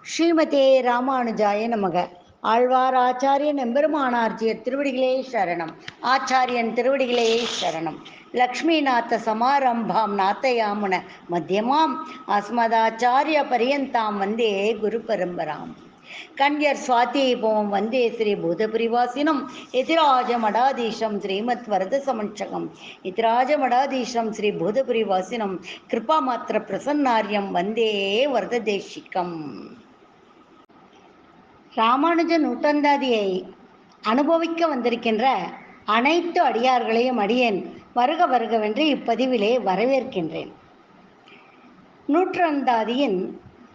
ஸ்ரீமதே ராமானுஜாய நமக. ஆழ்வார் ஆச்சாரியன் எம்பெருமானார்ஜியர் திருவடிகளே சரணம். ஆச்சாரியன் திருவடிகளே சரணம். லக்ஷ்மிநாத சமாரம்பாம் நாத்தயாமுன மத்தியமாம் அஸ்மதாச்சாரிய பரியந்தாம் வந்தே குரு பரம்பராம். கண்யர் சுவாத்தியைபோம் வந்தே ஸ்ரீ பூதபுரிவாசினம் எதிராஜமடாதீஷம் ஸ்ரீமத் வரத சமட்சகம் எதிராஜமடாதீஷம் ஸ்ரீ பூதபுரிவாசினம் கிருபாமாத்திர பிரசன்னாரியம் வந்தே வரத தேசிகம். ராமானுஜ நூற்றந்தாதியை அனுபவிக்க வந்திருக்கின்ற அனைத்து அடியார்களையும் அடியேன் வருக வருகவென்று இப்பதிவிலே வரவேற்கின்றேன். நூற்றந்தாதியின்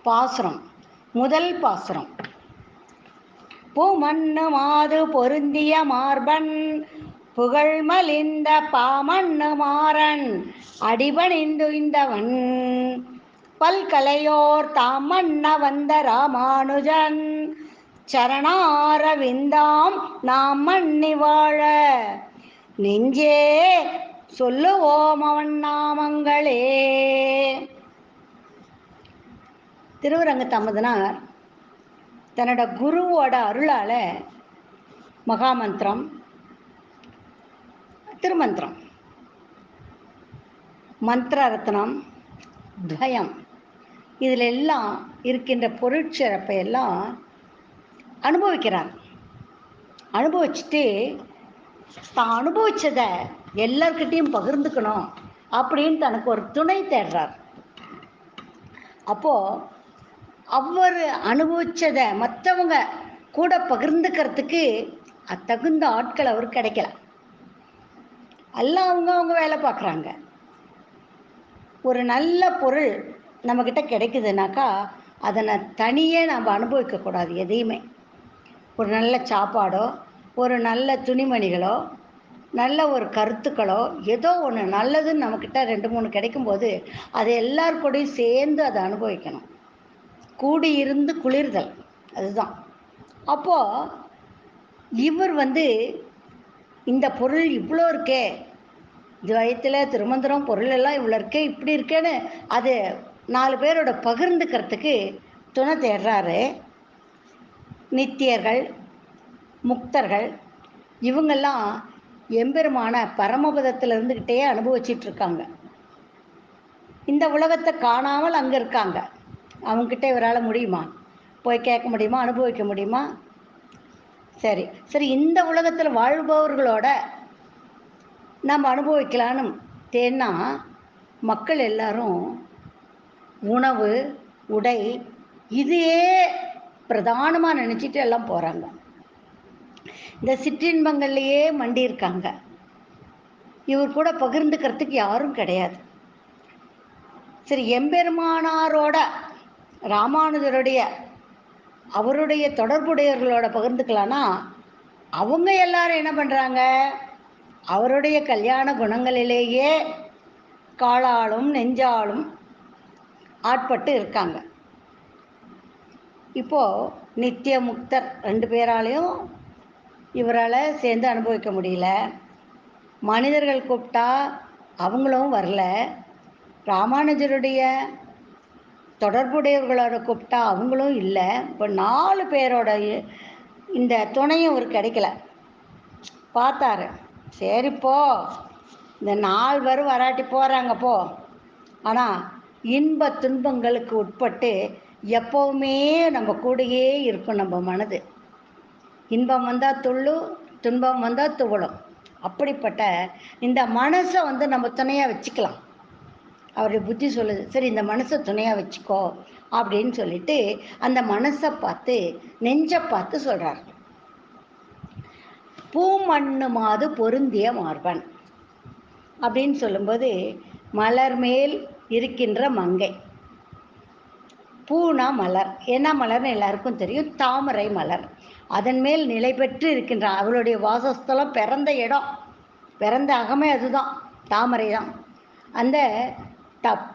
பாசுரம், முதல் பாசுரம். பூமண்ணு மாது பொருந்திய மார்பன் புகழ்மலிந்த பாமண்ணு மாறன் அடிபணிந்துய்ந்தவன் பல்கலையோர் தாமண்ண வந்த ராமானுஜன் சரணாரவிந்தாம் நாம் மன்னி வாழ நெஞ்சே சொல்லுவோம் அவன் நாமங்களே. திருவரங்க தமதனார் தன்னோட குருவோட அருளால மகாமந்திரம், திருமந்திரம், மந்திர ரத்னம், துவயம் இதில் எல்லாம் இருக்கின்ற பொருட்சிறப்பை எல்லாம் அனுபவிக்கிறார். அனுபவிச்சுட்டு தான் அனுபவிச்சதை எல்லார்கிட்டையும் பகிர்ந்துக்கணும் அப்படின்னு தனக்கு ஒரு துணை தேடுறார். அப்போது அவர் அனுபவிச்சதை மற்றவங்க கூட பகிர்ந்துக்கிறதுக்கு தகுந்த ஆட்கள் அவர் கிடைக்கல. எல்லாம் அவங்க வேலை பார்க்குறாங்க. ஒரு நல்ல பொருள் நம்மக்கிட்ட கிடைக்குதுனாக்கா அதை தனியே நம்ம அனுபவிக்கக்கூடாது. எதையுமே ஒரு நல்ல சாப்பாடோ, ஒரு நல்ல துணிமணிகளோ, நல்ல ஒரு கருத்துக்களோ, ஏதோ ஒன்று நல்லதுன்னு நம்மக்கிட்ட 2-3 கிடைக்கும்போது அதை எல்லாருக்கூடையும் சேர்ந்து அதை அனுபவிக்கணும். கூடியிருந்து குளிர்தல், அதுதான். அப்போது இவர் இந்த பொருள் இவ்வளோ இருக்கே, துவயத்தில் திருமந்திரம் பொருள் எல்லாம் இவ்வளோ இருக்கே, இப்படி இருக்கேன்னு அது 4 பேரோட பகிர்ந்துக்கிறதுக்கு துணை தேடுறாரு. நித்தியர்கள், முக்தர்கள் இவங்கெல்லாம் எம்பெருமான பரமபதத்தில் இருந்துக்கிட்டே அனுபவிச்சிட்ருக்காங்க. இந்த உலகத்தை காணாமல் அங்கே இருக்காங்க. அவங்கக்கிட்ட இவரால் முடியுமா? போய் கேட்க முடியுமா? அனுபவிக்க முடியுமா? சரி சரி, இந்த உலகத்தில் வாழ்பவர்களோட நம்ம அனுபவிக்கலான்னு தேன்னா மக்கள் எல்லாரும் உணவு, உடை இதையே பிரதானமாக நினச்சிட்டு எல்லாம் போகிறாங்க. இந்த சிற்றின்பங்கள்லையே மண்டி இருக்காங்க. இவர் கூட பகிர்ந்துக்கிறதுக்கு யாரும் கிடையாது. சரி, எம்பெருமானாரோட ராமானுஜருடைய அவருடைய தொடர்புடையவர்களோட பகிர்ந்துக்கலான்னா அவங்க எல்லாரும் என்ன பண்ணுறாங்க? அவருடைய கல்யாண குணங்களிலேயே காலாலும் நெஞ்சாலும் ஆட்பட்டு இருக்காங்க. இப்போது நித்திய முக்தர் 2 பேராலையும் இவரால் சேர்ந்து அனுபவிக்க முடியல. மனிதர்கள் கூப்பிட்டா அவங்களும் வரல. ராமானுஜருடைய தொடர்புடையவர்களோட கூப்பிட்டா அவங்களும் இல்லை. இப்போ 4 பேரோட இந்த துணையும் ஒரு கிடைக்கல. பார்த்தாரு, சரிப்போ இந்த 4 பேரும் வராட்டி போகிறாங்க போ. ஆனால் இன்ப துன்பங்களுக்கு உட்பட்டு எப்போவுமே நம்ம கூடயே இருக்கும் நம்ம மனது. இன்பம் வந்தால் துள்ளும், துன்பம் வந்தால் துவளும். அப்படிப்பட்ட இந்த மனசை நம்ம துணையாக வச்சுக்கலாம். அவருடைய புத்தி சொல்லுது, சரி இந்த மனசை துணையாக வச்சுக்கோ அப்படின்னு சொல்லிட்டு அந்த மனசை பார்த்து, நெஞ்சை பார்த்து சொல்கிறார். பூமண்ணு மாது பொருந்திய மார்பன் அப்படின்னு சொல்லும்போது மலர் மேல் இருக்கின்ற மங்கை. பூனா மலர், என்ன மலர்னு எல்லாருக்கும் தெரியும், தாமரை மலர். அதன் மேல் நிலை பெற்று இருக்கின்ற அவளுடைய வாசஸ்தலம், பிறந்த இடம், பிறந்த அகமே அதுதான், தாமரை தான். அந்த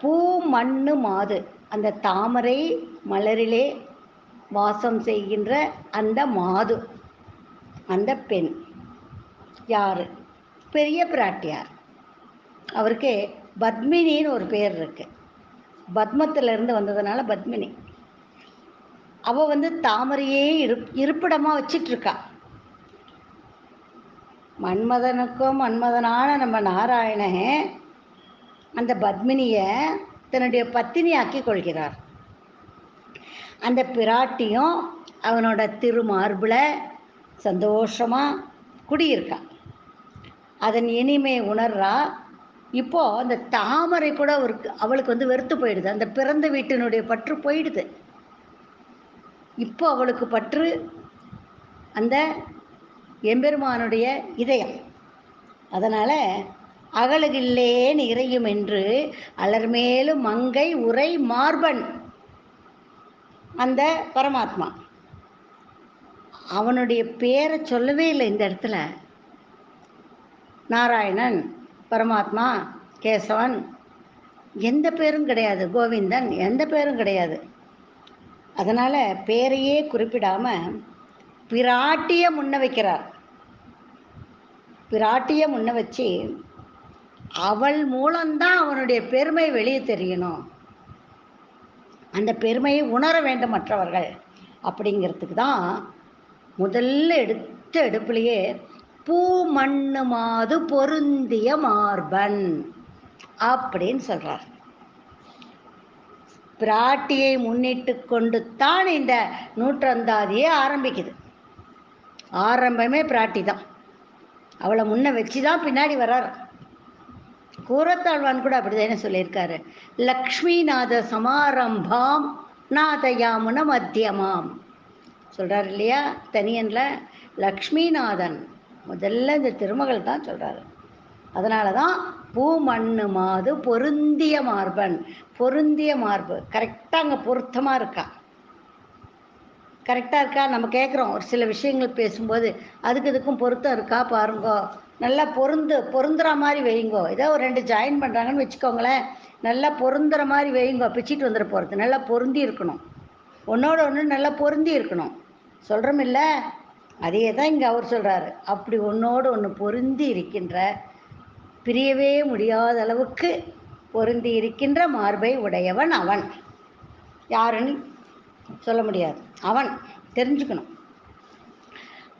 பூ மண்ணு மாது, அந்த தாமரை மலரிலே வாசம் செய்கின்ற அந்த மாது, அந்த பெண் யார்? பெரிய பிராட்டியார். அவருக்கு பத்மினின்னு ஒரு பேர் இருக்கு. பத்மத்திலிருந்து வந்ததுனால பத்மினி. அவள் வந்து தாமரையே இருப்பிடமாக வச்சிட்ருக்கா. மன்மதனுக்கும் மன்மதனான நம்ம நாராயணன் அந்த பத்மினியை தன்னுடைய பத்தினியாக்கி கொள்கிறார். அந்த பிராட்டியும் அவனோட திருமார்பில் சந்தோஷமாக குடியிருக்கா. அதன் இனிமை உணர்றா. இப்போது அந்த தாமரை கூட அவளுக்கு வந்து வெறுத்து போயிடுது. அந்த பிறந்த வீட்டினுடைய பற்று போயிடுது. இப்போ அவளுக்கு பற்று அந்த எம்பெருமானுடைய இதயம். அதனால் அகலகில்லேன் இறையும் என்று அலர்மேலும் மங்கை உரை மார்பன் அந்த பரமாத்மா. அவனுடைய பேரை சொல்லவே இல்லை இந்த இடத்துல. நாராயணன், பரமாத்மா, கேசவன், எந்த பேரும் கிடையாது. கோவிந்தன், எந்த பேரும் கிடையாது. அதனால் பேரையே குறிப்பிடாமல் பிராட்டியை முன்ன வைக்கிறார். பிராட்டியை முன்ன வச்சு அவள் மூலம்தான் அவனுடைய பெருமை வெளியே தெரியணும், அந்த பெருமையை உணர வேண்டும் மற்றவர்கள் அப்படிங்கிறதுக்கு தான் முதல்ல எடுத்த எடுப்புலையே பூ மண்ணு மாது பொருந்திய மார்பன் அப்படின்னு சொல்கிறார். பிராட்டியை முன்னிட்டு கொண்டு தான் இந்த நூற்றந்தாதியே ஆரம்பிக்குது. ஆரம்பமே பிராட்டி தான். அவளை முன்ன வச்சு தான் பின்னாடி வர்றார். கூரத்தாழ்வான் கூட அப்படிதானே சொல்லியிருக்காரு, லக்ஷ்மிநாத சமாரம்பாம் நாதயாமுன மத்தியமாம் சொல்கிறார் இல்லையா தனியனில். லக்ஷ்மிநாதன் முதல்ல இந்த திருமகள் தான் சொல்கிறாரு. அதனால தான் பூ மண்ணு மாது பொருந்திய மார்பன். பொருந்திய மார்பு கரெக்டாக அங்கே பொருத்தமாக இருக்கா. கரெக்டாக இருக்கா. நம்ம கேட்குறோம் ஒரு சில விஷயங்கள் பேசும்போது, அதுக்கு இதுக்கும் பொருத்தம் இருக்கா பாருங்கோ, நல்லா பொருந்துற மாதிரி வைங்கோ. ஏதோ ஒரு 2 ஜாயின் பண்ணுறாங்கன்னு வச்சுக்கோங்களேன், நல்லா பொருந்துற மாதிரி வைங்கோ. பிச்சுட்டு வந்துட போகிறது. நல்லா பொருந்தி இருக்கணும், ஒன்றோட ஒன்று நல்லா பொருந்தி இருக்கணும். சொல்கிறோம் இல்லை, அதே தான் இங்கே அவர் சொல்கிறாரு. அப்படி ஒன்றோடு ஒன்று பொருந்தி இருக்கின்ற, பிரியவே முடியாத அளவுக்கு பொருந்தி இருக்கின்ற மார்பை உடையவன் அவன். யாருன்னு சொல்ல முடியாது, அவன் தெரிஞ்சுக்கணும்.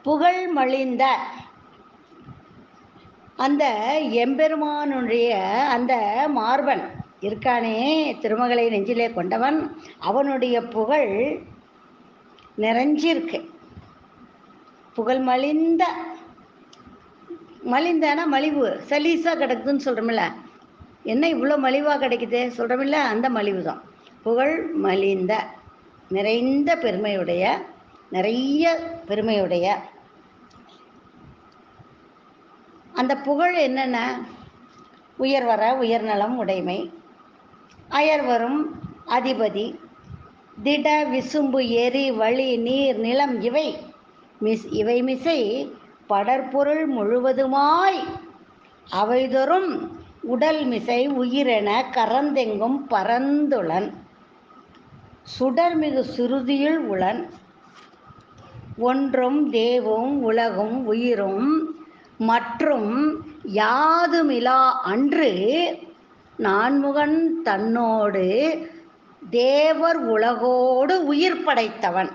புகழ் மலிந்த அந்த எம்பெருமானுடைய அந்த மார்பன் இருக்கானே, திருமகளை நெஞ்சிலே கொண்டவன், அவனுடைய புகழ் நிறைஞ்சிருக்கு. புகழ் மலிந்த, மலிந்தனா மலிவு, சலீஸாக கிடக்குதுன்னு சொல்கிறோமில்ல, என்ன இவ்வளோ மலிவாக கிடைக்குது சொல்கிறோமில்ல, அந்த மலிவு தான். புகழ் மலிந்த, நிறைந்த பெருமையுடைய, நிறைய பெருமையுடைய. அந்த புகழ் என்னென்ன, உயர்வர உயர்நலம் உடைமை, அயர்வரும் அதிபதி, திட விசும்பு எரி வழி நீர் நிலம் இவை மிசை படற்பொருள் முழுவதுமாய் அவைதொரும் உடல் மிசை உயிரென கரந்தெங்கும் பரந்துளன் சுடர்மிகு சுருதியுள் உளன் ஒன்றும் தேவும் உலகும் உயிரும் மற்றும் யாதுமிலா அன்று நான்முகன் தன்னோடு தேவர் உலகோடு உயிர் படைத்தவன்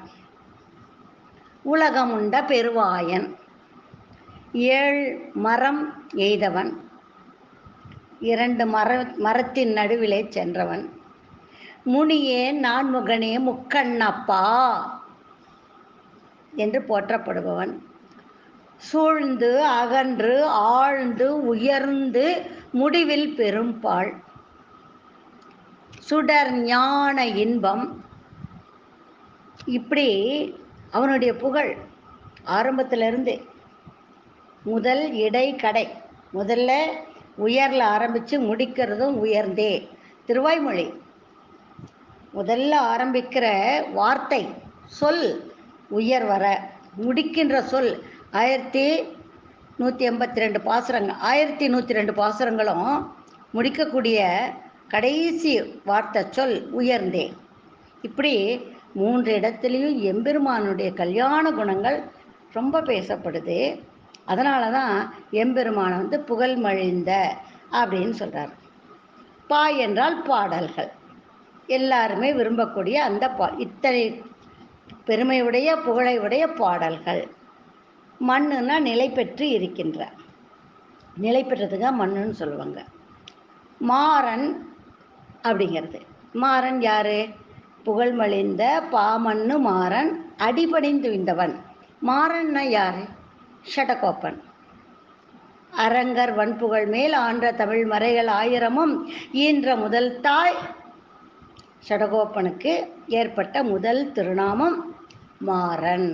உலகமுண்ட பெருவாயன் 7 மரம் எய்தவன் 2 மரத்தின் நடுவிலே சென்றவன் முனியே நான்முகனே முக்கண்ணப்பா என்று போற்றப்படுபவன் சூழ்ந்து அகன்று ஆழ்ந்து உயர்ந்து முடிவில் பெரும்பாள் சுடர் ஞான இன்பம். இப்படி அவனுடைய புகழ் ஆரம்பத்திலிருந்து முதல் இடை கடை, முதல்ல உயரில் ஆரம்பித்து முடிக்கிறதும் உயர்ந்தே. திருவாய்மொழி முதல்ல ஆரம்பிக்கிற வார்த்தை சொல் உயர் வர, முடிக்கின்ற சொல் 1182 பாசுரங்கள், 1102 பாசுரங்களும் முடிக்கக்கூடிய கடைசி வார்த்தை சொல் உயர்ந்தே. இப்படி 3 இடத்துலையும் எம்பெருமானுடைய கல்யாண குணங்கள் ரொம்ப பேசப்படுது. அதனால தான் எம்பெருமானை வந்து புகழ் மழிந்த அப்படின்னு சொல்கிறார். பாய் என்றால் பாடல்கள், எல்லாருமே விரும்பக்கூடிய அந்த இத்தனை பெருமையுடைய புகழையுடைய பாடல்கள். மண்ணுன்னா நிலை பெற்று இருக்கின்ற, நிலை பெற்றதுங்க மண்ணுன்னு சொல்லுவாங்க. மாறன் அப்படிங்கிறது, மாறன் யாரு? புகழ்மலிந்த பாமண்ணு மாறன் அடிபணிந்து விந்தவன். மாறன்னா யாரு? ஷடகோப்பன். அரங்கர் வன்புகழ் மேல் ஆன்ற தமிழ் மறைகள் ஆயிரமும் ஈன்ற முதல் தாய் ஷடகோப்பனுக்கு ஏற்பட்ட முதல் திருநாமம் மாறன்.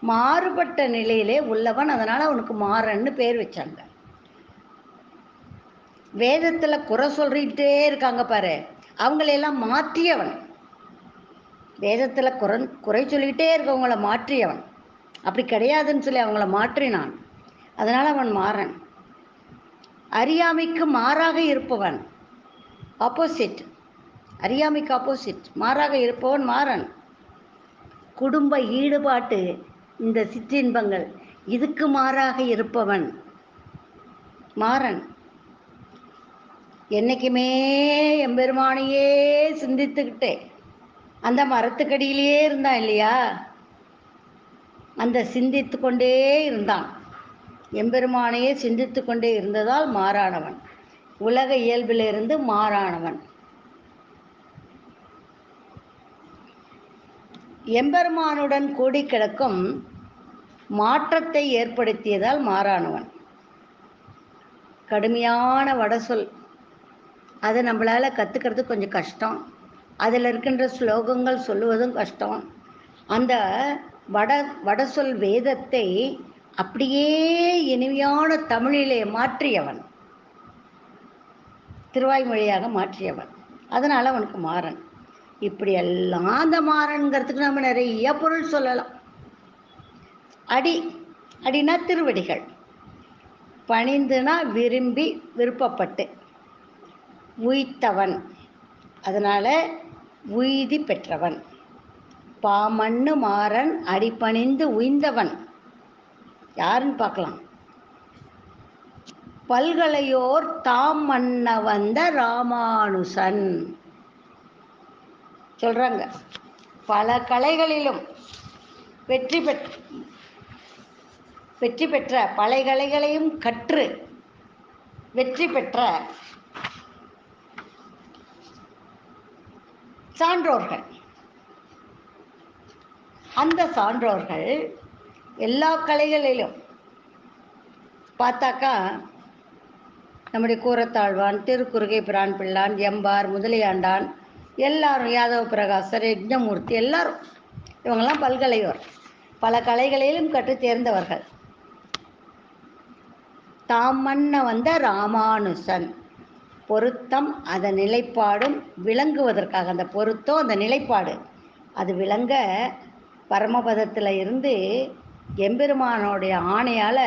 மாறுபட்ட நிலையிலே உள்ளவன், அதனால அவனுக்கு மாறன்னு பேர் வச்சாங்க. வேதத்துல குறை சொல்லிட்டே இருக்காங்க பாரு, அவங்களையெல்லாம் மாற்றியவன். வேதத்துல குறை சொல்லிக்கிட்டே இருக்கவங்கள மாற்றியவன். அப்படி கிடையாதுன்னு சொல்லி அவங்கள மாற்றினான். அதனால அவன் மாறன். அறியாமைக்கு மாறாக இருப்பவன், ஆப்போசிட். அறியாமைக்கு ஆப்போசிட், மாறாக இருப்பவன் மாறன். குடும்ப ஈடுபாட்டு, இந்த சிற்றின்பங்கள், இதுக்கு மாறாக இருப்பவன் மாறன். என்னைக்குமே எம்பெருமானையே சிந்தித்துக்கிட்டே அந்த மரத்துக்கடியிலேயே இருந்தான் இல்லையா? அந்த சிந்தித்து கொண்டே இருந்தான், எம்பெருமானையே சிந்தித்து கொண்டே இருந்ததால் மாறானவன். உலக இயல்பிலிருந்து மாறானவன். எம்பெருமானுடன் கூடி கிடக்கும் மாற்றத்தை ஏற்படுத்தியதால் மாறானவன். கடுமையான வடசொல், அதை நம்மளால கற்றுக்கிறது கொஞ்சம் கஷ்டம். அதில் இருக்கின்ற ஸ்லோகங்கள் சொல்லுவதும் கஷ்டம். அந்த வடசொல் வேதத்தை அப்படியே இனிமையான தமிழிலே மாற்றியவன், திருவாய்மொழியாக மாற்றியவன். அதனால் அவனுக்கு மாறன். இப்படி எல்லாம் அந்த மாறன்கிறதுக்கு நம்ம நிறைய பொருள் சொல்லலாம். அடினா திருவடிகள், பணிந்துனா விரும்பி விருப்பப்பட்டு, உய்த்தவன், அதனால உய்தி பெற்றவன். பாமண்ணு மாறன் அடிபணிந்து உய்ந்தவன் யாருன்னு பார்க்கலாம். பல்கலையோர் தாம் மன்ன வந்த ராமானுசன் சொல்றாங்க. பல கலைகளிலும் வெற்றி பெற்ற, பல கலைகளையும் கற்று வெற்றி பெற்ற சான்றோர்கள். அந்த சான்றோர்கள் எல்லா கலைகளிலும் பார்த்தாக்கா, நம்முடைய கூரத்தாழ்வான், திருக்குறுகை பிரான் பிள்ளான், எம்பார், முதலியாண்டான், எல்லாரும், யாதவ பிரகாசர், யஜ்ஞமூர்த்தி, எல்லாரும் இவங்கெல்லாம் பல்கலையோர், பல கலைகளிலும் கற்று தேர்ந்தவர்கள். தாம் மன்ன வந்த ராமானுசன், பொருத்தம் அதன் நிலைப்பாடும் விளங்குவதற்காக, அந்த பொருத்தம் அந்த நிலைப்பாடு அது விளங்க பரமபதத்தில் இருந்து எம்பெருமானோடைய ஆணையால்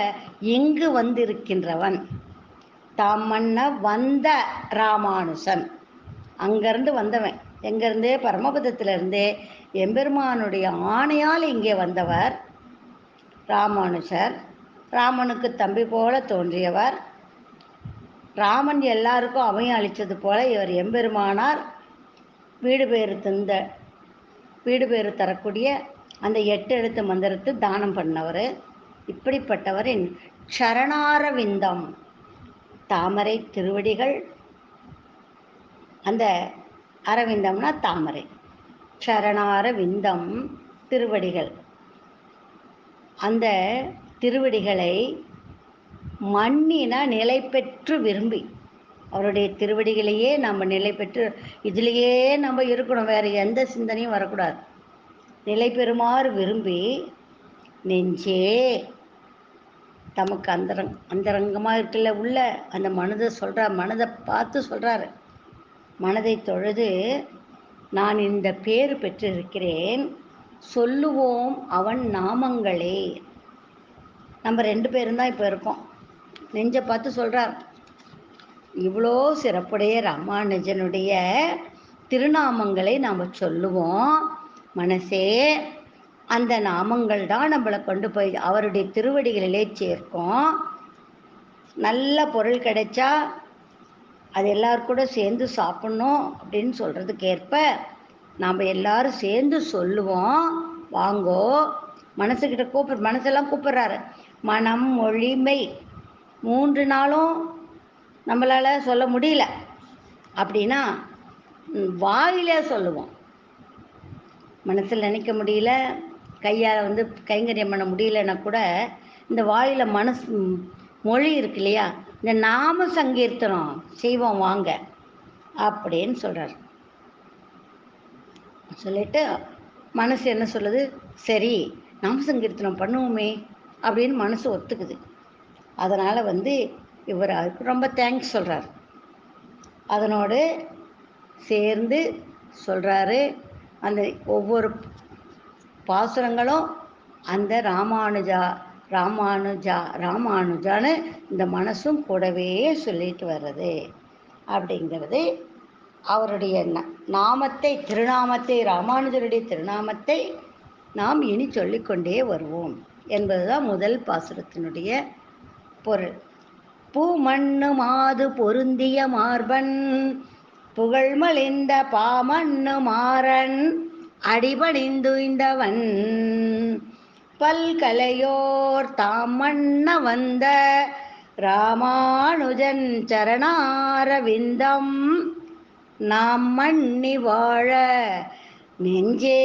இங்கு வந்திருக்கின்றவன். தாம் மன்ன வந்த ராமானுசன், அங்கேருந்து வந்தவன். எங்கேருந்தே? பரமபதத்திலிருந்தே எம்பெருமானுடைய ஆணையால் இங்கே வந்தவர் ராமானுஷர். ராமனுக்கு தம்பி போல தோன்றியவர். ராமன் எல்லாருக்கும் அவையும் அளித்தது போல இவர் எம்பெருமானார் வீடு பேறு தரக்கூடிய அந்த 8 எழுத்து மந்திரத்தை தானம் பண்ணவர். இப்படிப்பட்டவரின் சரணாரவிந்தம், தாமரை திருவடிகள். அந்த அரவிந்தம்னா தாமரை, சரணாரவிந்தம் திருவடிகள். அந்த திருவடிகளை மண்ணின நிலை பெற்று விரும்பி, அவருடைய திருவடிகளையே நம்ம நிலை பெற்று இதிலேயே நம்ம இருக்கணும், வேறு எந்த சிந்தனையும் வரக்கூடாது. நிலை பெறுமாறு விரும்பி நெஞ்சே, தமக்கு அந்தரங்கமாக இருக்குல்ல உள்ள அந்த மனதை சொல்கிறார், மனதை பார்த்து சொல்கிறாரு. மனதை தொழுது நான் இந்த பேறு பெற்றிருக்கிறேன், சொல்லுவோம் அவன் நாமங்களே. நம்ம 2 பேரும் தான் இப்போ இருக்கோம். நெஞ்சை பார்த்து சொல்கிறார், இவ்வளோ சிறப்புடைய ராமானுஜனுடைய திருநாமங்களை நாம் சொல்லுவோம். மனசே, அந்த நாமங்கள் தான் நம்மளை கொண்டு போய் அவருடைய திருவடிகளிலே சேர்க்கும். நல்ல பொருள் கிடைச்சா அது எல்லாரும் கூட சேர்ந்து சாப்பிட்ணும் அப்படின்னு சொல்கிறதுக்கு ஏற்ப நாம் எல்லாரும் சேர்ந்து சொல்லுவோம். வாங்கோ, மனசுக்கிட்ட மனசெல்லாம் கூப்பிட்றாரு. மனம் மொழி மெய் 3 நாளும் நம்மளால் சொல்ல முடியல அப்படின்னா வாயிலே சொல்லுவோம். மனசில் நினைக்க முடியல, கையால் கைங்கரியம் பண்ண முடியலன்னா கூட இந்த வாயில் மொழி இருக்கு இல்லையா, இந்த நாம சங்கீர்த்தனம் செய்வோம் வாங்க அப்படின்னு சொல்கிறார். சொல்லிட்டு மனசு என்ன சொல்லுது, சரி நாம சங்கீர்த்தனம் பண்ணுவோமே அப்படின்னு மனசு ஒத்துக்குது. அதனால் இவர் அதுக்கு ரொம்ப தேங்க்ஸ் சொல்கிறார். அதனோடு சேர்ந்து சொல்கிறாரு, அந்த ஒவ்வொரு பாசுரங்களும் அந்த ராமானுஜா ராமானுஜா ராமானுஜான்னு இந்த மனசும் கூடவே சொல்லிட்டு வர்றது அப்படிங்கிறது அவருடைய நாமத்தை, திருநாமத்தை, ராமானுஜருடைய திருநாமத்தை நாம் இனி சொல்லிக்கொண்டே வருவோம் என்பதுதான் முதல் பாசுரத்தினுடைய பொருள். பூமண்ணு மாது பொருந்திய மார்பன் புகழ்மலிந்த பாமண்ணு மாறன் அடிபணிந்துய்ந்தவன் பல்கலையோர் தாம் மன்ன வந்த ராமானுஜன் சரணாரவிந்தம் நாம் மன்னி வாழ நெஞ்சே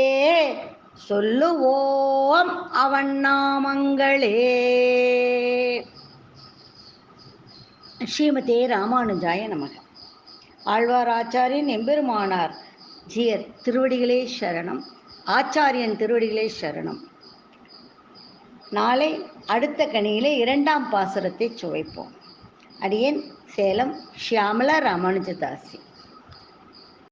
சொல்லுவோம் அவன் நாமங்களே. ஸ்ரீமதே ராமானுஜாய நமக. ஆழ்வார் ஆச்சாரியன் எம்பெருமானார் ஜியர் திருவடிகளே சரணம். ஆச்சாரியன் திருவடிகளே சரணம். நாளை அடுத்த கனியிலே 2ஆம் பாசுரத்தை சுவைப்போம். அடியேன் சேலம் ஷியாமலா ராமானுஜதாசி.